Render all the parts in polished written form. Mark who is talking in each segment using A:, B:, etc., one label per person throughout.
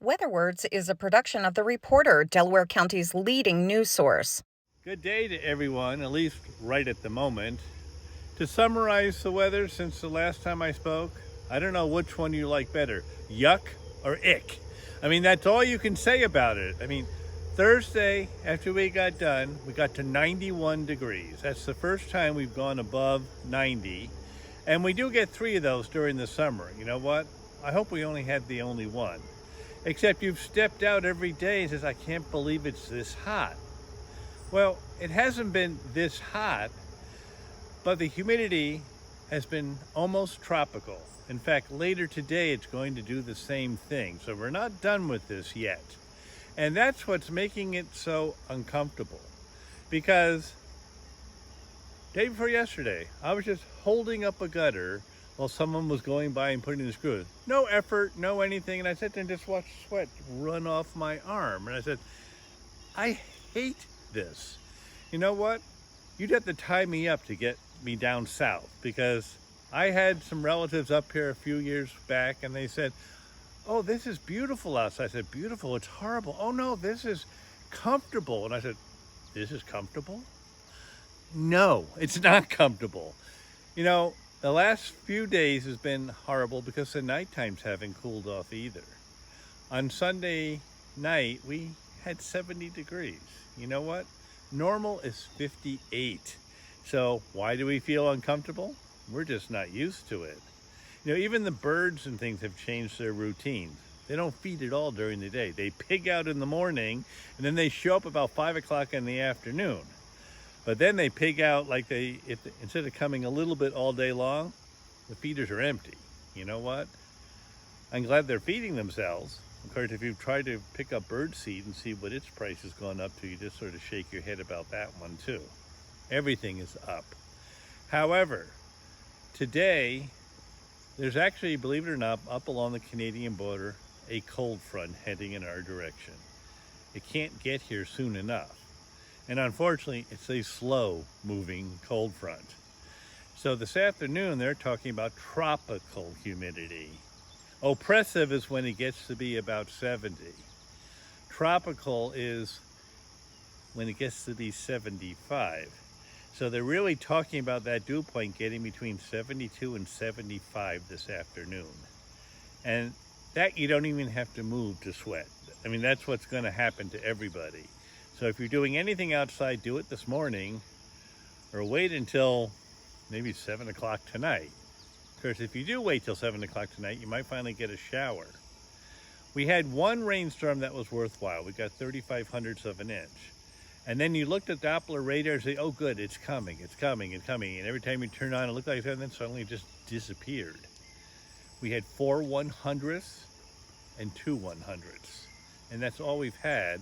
A: WeatherWords is a production of The Reporter, Delaware County's leading news source.
B: Good day to everyone, at least right at the moment. To summarize the weather since the last time I spoke, I don't know which one you like better, yuck or ick. I mean, that's all you can say about it. I mean, Thursday, after we got done, we got to 91 degrees. That's the first time we've gone above 90. And we do get 3 of those during the summer. You know what? I hope we only had the only one. Except you've stepped out every day and says, I can't believe it's this hot. Well, it hasn't been this hot, but the humidity has been almost tropical. In fact, later today, it's going to do the same thing. So we're not done with this yet. And that's what's making it so uncomfortable. Because day before yesterday, I was just holding up a gutter while someone was going by and putting the screw in. No effort, no anything. And I sat there and just watched sweat run off my arm. And I said, I hate this. You know what? You'd have to tie me up to get me down south, because I had some relatives up here a few years back and they said, oh, this is beautiful outside. I said, beautiful? It's horrible. Oh no, this is comfortable. And I said, this is comfortable? No, it's not comfortable. You know, the last few days has been horrible because the night times haven't cooled off either. On Sunday night, we had 70 degrees. You know what? Normal is 58. So why do we feel uncomfortable? We're just not used to it. You know, even the birds and things have changed their routines. They don't feed at all during the day. They pig out in the morning and then they show up about 5 o'clock in the afternoon. But then they pig out like instead of coming a little bit all day long, the feeders are empty. You know what? I'm glad they're feeding themselves. Of course, if you've tried to pick up bird seed and see what its price has gone up to, you just sort of shake your head about that one too. Everything is up. However, today, there's actually, believe it or not, up along the Canadian border, a cold front heading in our direction. It can't get here soon enough. And unfortunately, it's a slow moving cold front. So this afternoon, they're talking about tropical humidity. Oppressive is when it gets to be about 70. Tropical is when it gets to be 75. So they're really talking about that dew point getting between 72 and 75 this afternoon. And that you don't even have to move to sweat. I mean, that's what's going to happen to everybody. So if you're doing anything outside, do it this morning or wait until maybe 7 o'clock tonight. Of course, if you do wait till 7 o'clock tonight, you might finally get a shower. We had one rainstorm that was worthwhile. We got 35 hundredths of an inch. And then you looked at Doppler radar and say, oh good, it's coming, it's coming, it's coming. And every time you turn on, it looked like that, and then suddenly it just disappeared. We had 4 100ths and 2 100ths. And that's all we've had.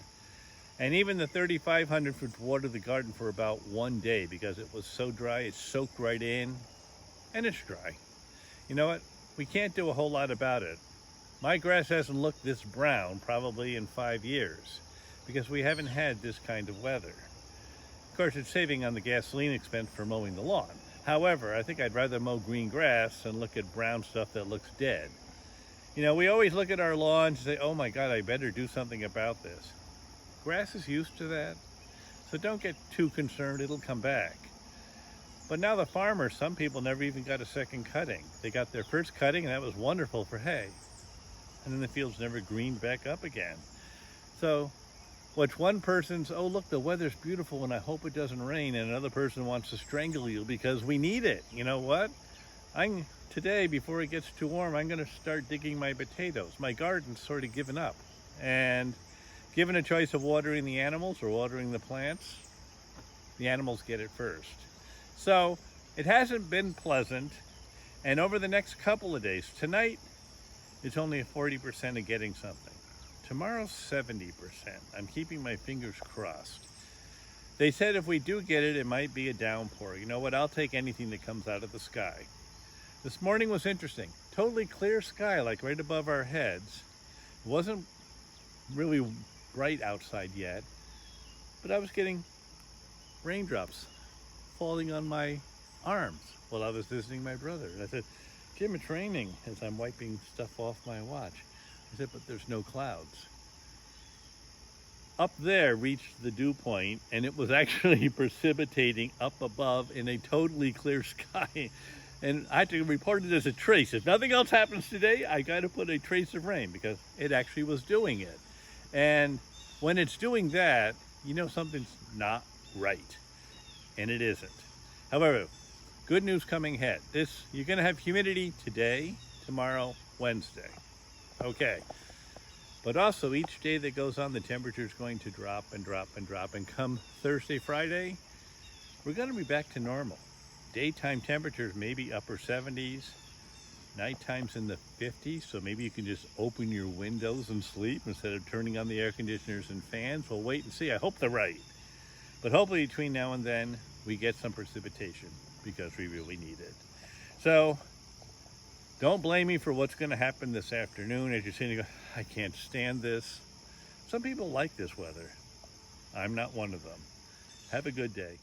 B: And even the 3,500 would water the garden for about 1 day because it was so dry, it soaked right in, and it's dry. You know what? We can't do a whole lot about it. My grass hasn't looked this brown probably in 5 years because we haven't had this kind of weather. Of course, it's saving on the gasoline expense for mowing the lawn. However, I think I'd rather mow green grass than look at brown stuff that looks dead. You know, we always look at our lawns and say, oh my God, I better do something about this. Grass is used to that, so don't get too concerned, it'll come back. But now the farmers, some people never even got a second cutting. They got their first cutting and that was wonderful for hay. And then the fields never greened back up again. So what's one person's, oh look, the weather's beautiful and I hope it doesn't rain, and another person wants to strangle you because we need it. You know what? Today, before it gets too warm, I'm gonna start digging my potatoes. My garden's sort of given up. And given a choice of watering the animals or watering the plants, the animals get it first. So it hasn't been pleasant. And over the next couple of days, tonight, it's only a 40% of getting something. Tomorrow's 70%. I'm keeping my fingers crossed. They said if we do get it, it might be a downpour. You know what? I'll take anything that comes out of the sky. This morning was interesting. Totally clear sky, like right above our heads. It wasn't really bright outside yet, but I was getting raindrops falling on my arms while I was visiting my brother. And I said, Jim, it's raining, as I'm wiping stuff off my watch. I said, but there's no clouds. Up there reached the dew point, and it was actually precipitating up above in a totally clear sky. And I had to report it as a trace. If nothing else happens today, I got to put a trace of rain because it actually was doing it. And when it's doing that, you know something's not right, and it isn't. However, good news coming ahead. You're going to have humidity today, tomorrow, Wednesday. Okay. But also each day that goes on, the temperature is going to drop and drop and drop. And come Thursday, Friday, we're going to be back to normal. Daytime temperatures maybe upper 70s, night times in the 50s. So maybe you can just open your windows and sleep instead of turning on the air conditioners and fans. We'll wait and see. I hope they're right. But hopefully between now and then, we get some precipitation because we really need it. So don't blame me for what's going to happen this afternoon as you're sitting there going, I can't stand this. Some people like this weather. I'm not one of them. Have a good day.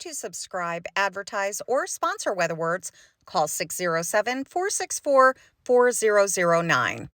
A: To subscribe, advertise, or sponsor WeatherWords, call 607-464-4009.